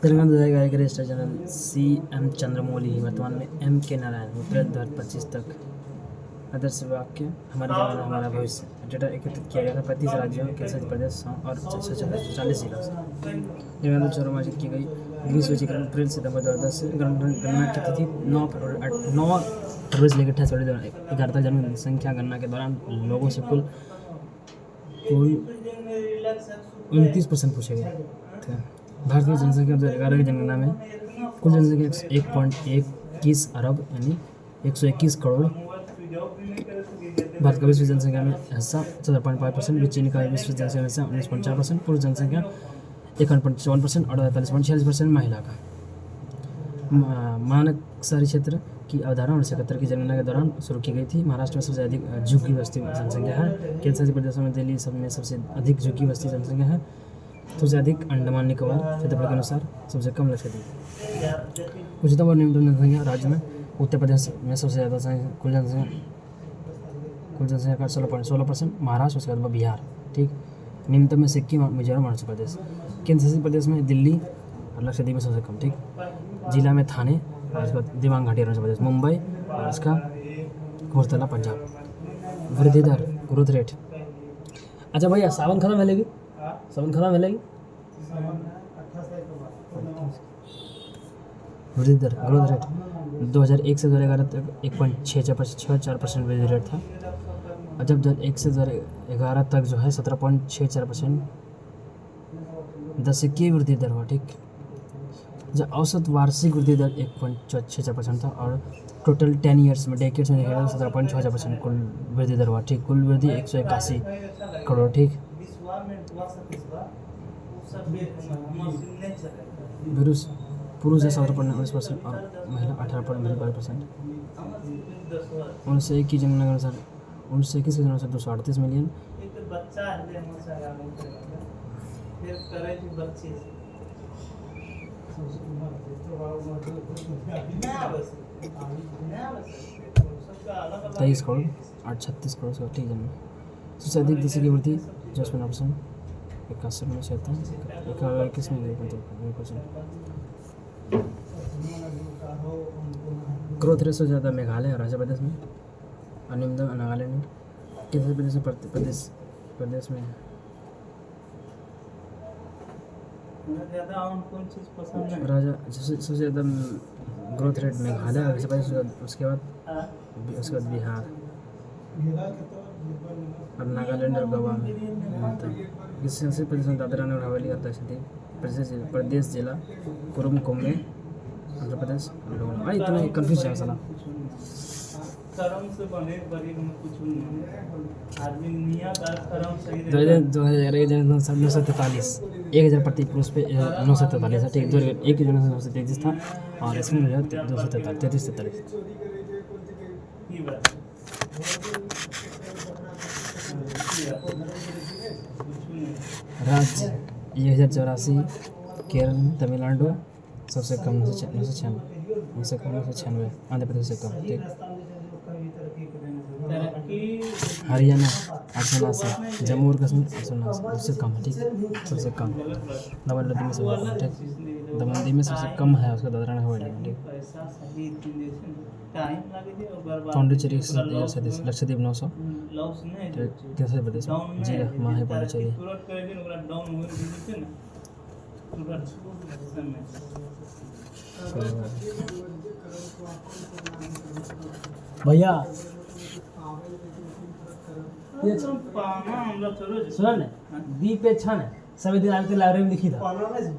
तेलंगाना 2011 के रजिस्टर जनरल CM चंद्रमौली वर्तमान में M के नारायण, उत्तर 2025 तक। आदर्श वाक्य हमारे जीवन हमारा भविष्य। डेटा एकत्रित किया गया था 35 राज्यों, केंद्र प्रदेश और 40 जिलों से। तेलंगाना चौरामाजिक की गई गृह सूचीकरण अप्रैल सितंबर 2010 से। गणना की तिथि 9 फरवरी से लेकर 28 फरवरी 2011 तक। जनसंख्या गणना के दौरान लोगों से कुल 29% पूछे गए थे। भारतीय जनसंख्या 2011 की जनगणना में कुल जनसंख्या 1.21 अरब यानी 121 करोड़। भारत का विश्व जनसंख्या में हिस्सा 17.5%, चीन का विश्व जनसंख्या में हिस्सा 19.4%, पुरुष जनसंख्या 51.54% और 48.46% महिला का। मानक शहरी क्षेत्र की अवधारणा 1971 की जनगणना के दौरान शुरू की गई थी। महाराष्ट्र में सबसे अधिक झुग्गी बस्ती जनसंख्या है। केंद्र शासित प्रदेशों में दिल्ली सब में सबसे अधिक झुग्गी बस्ती जनसंख्या है। सबसे अधिक अंडमान निकोबार क्षेत्रफल के अनुसार, सबसे कम लक्षद्वीप। उच्चतम और न्यूनतम जनसंख्या राज्य में उत्तर प्रदेश में सबसे ज़्यादा कुल जनसंख्या का 16% महाराष्ट्र, उसके बाद बिहार, ठीक। निम्नतम में सिक्किम, मिजोरम, अरुणाचल प्रदेश। केंद्र शासित प्रदेश में दिल्ली और लक्षद्वीप में सबसे कम, ठीक। जिला में थाने और उसके बाद दिबांग घाटी अरुणाचल प्रदेश, मुंबई और उसका कपूरथला पंजाब। वृद्धि दर ग्रोथ रेट। अच्छा भैया सावन खत्म मिलेगी, सावन खत्म मिलेगी। वृद्धि दर ग्रोथ रेट 2001 से 2011 तक 1.64% वृद्धि रेट था। और जब 2001 से 2011 तक जो है 17.64% 10 की वृद्धि दर हुआ, ठीक। जो औसत वार्षिक वृद्धि दर 1.66% था और टोटल 10 ईयर्स में डेकेड्स में देखा 17.64% कुल वृद्धि दर हुआ। ठीक, कुल वृद्धि 181 करोड़। ठीक, पुरुष है 17.19% और महिला 18.12%। 1921 की जनगणना के अनुसार 1921 की जनगणना 238 मिलियन। तेईस करोड़ 36 करोड़ से ठीक जन्म। सबसे अधिक देशी की वृद्धि 50%, 81 में 21 में 1%। ग्रोथ रेट सबसे ज़्यादा मेघालय और अरुणाचल प्रदेश में, और निम्नतम नागालैंड में। केंद्र प्रदेश में राजा सबसे ज़्यादा ग्रोथ रेट मेघालय अरुणाचल प्रदेश, उसके बाद बिहार और नागालैंड और गोवा में मिलता है। इससे 80% दादरा नगर हवेली और दक्षिण प्रदेश जिला कुरुम कुम्मे आंध्र प्रदेश। भाई इतना कंफ्यूज है साला। कर्म से बने बड़ी में कुछ नहीं आदमी नियत और कर्म सही 943 1000 प्रति पुरुष पे 943 है। ठीक, 1 की जनसंख्या 933 था और इसमें 243 राज्य 1084 केरल में, तमिलनाडु सबसे कम 996, आंध्र प्रदेश से कम। ठीक, हरियाणा 889, जम्मू और कश्मीर 889 सबसे कम है। ठीक, सबसे कम दमनदीव में सबसे कम। ठीक, दमनदीव में सबसे कम है उसका दादरा नगर हवेली। ठीक, पांडिचेरी 137, लक्षद्वीप 900। ठीक, केसर प्रदेश जी माँ है पांडिचेरी। भैया ये सुना ने दी पे छन सभी दिन आके लाइब्रेरी में लिखी था,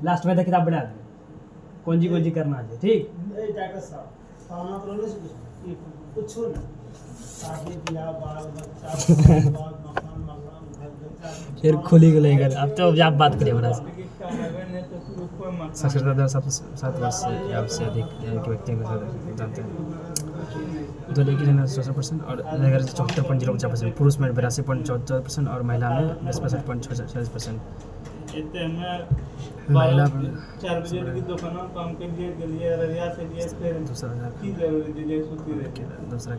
लास्ट में किताब बढ़ा दी कौन जी करना है। ठीक, फिर खुली को लेकर अब तो आप बात करिए बड़ा साक्षरता दर 7 वर्ष से अधिक के व्यक्तियों को जानते हैं। तो लेकिन 16% और 74.05%, पुरुष में 82.74% और महिला में 65.46%। महिला 4 बजे की दुकान काम कर दिए गलिए ररिया से लिए फिर की जरूरी जे सुती रहे दूसरा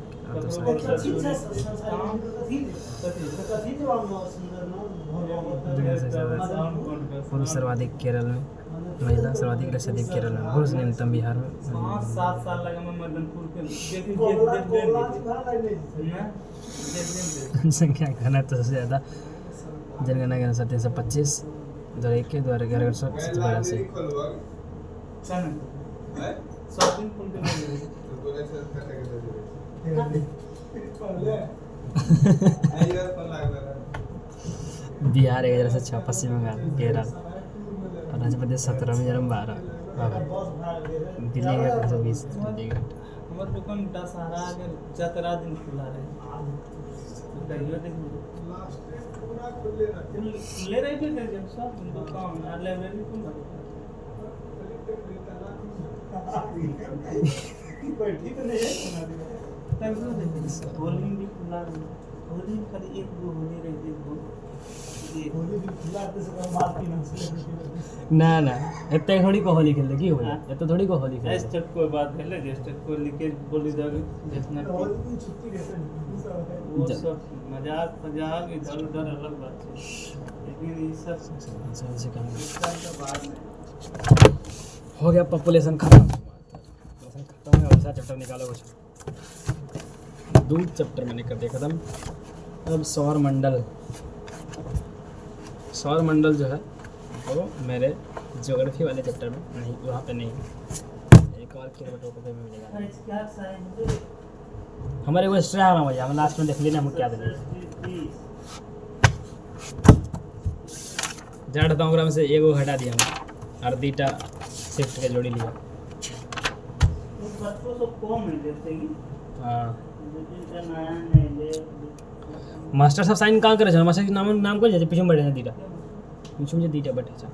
पुरुष सर्वाधिक केरल में, महिला सर्वाधिक लक्षद्वीप केरल में, पुरुष न्यूनतम बिहार में। 7 साल लगा मैं मदनपुर के जनसंख्या घनत्व तो सबसे ज़्यादा जनगणना के अनुसार 325, 2001 के 2011 के 782। बिहार 1006, पश्चिम बंगाल, केरल, अरुणाचल प्रदेश 17, मिजोरम 12, दिल्ली 120, चंडीगढ़। हमारे दुकान दशहरा अगर 17 दिन खुला रहे ले रहे थे जब सब दुकान लाइब्रेरी खुला बैठी तो नहीं है होली भी खुला होली खाली 1-2 होली रहती है होली भी खुला तो सब बात की ना इतने थोड़ी को होली खेल की होली इतने थोड़ी को होली खेल इस तक कोई बात है ले जिस तक को लिखे बोली जाएगी जितना छुट्टी रहते हैं वो सब मजाक इधर उधर अलग बात है लेकिन ये सब से काम बाद में हो गया। पॉपुलेशन खत्म है, दूसरा चैप्टर निकालो कुछ। 2 चैप्टर मैंने कर दिया खत्म। अब सौर मंडल जो है वो मेरे ज्योग्राफी वाले चैप्टर में नहीं, वहाँ पे नहीं, एक और किलोमीटर में मिलेगा। हमारे को एक्स्ट्रा आ रहा भैया, हम लास्ट में देख लेना हम क्या देंगे। जड़ में से एगो हटा दिया हम और 2टा सिफ्ट के जोड़ी लिया। हाँ मास्टर साहब साइन कहाँ करे छे मास्टर के नाम नाम कर जे पीछे में बैठे दीटा पीछे में दीटा बैठे छे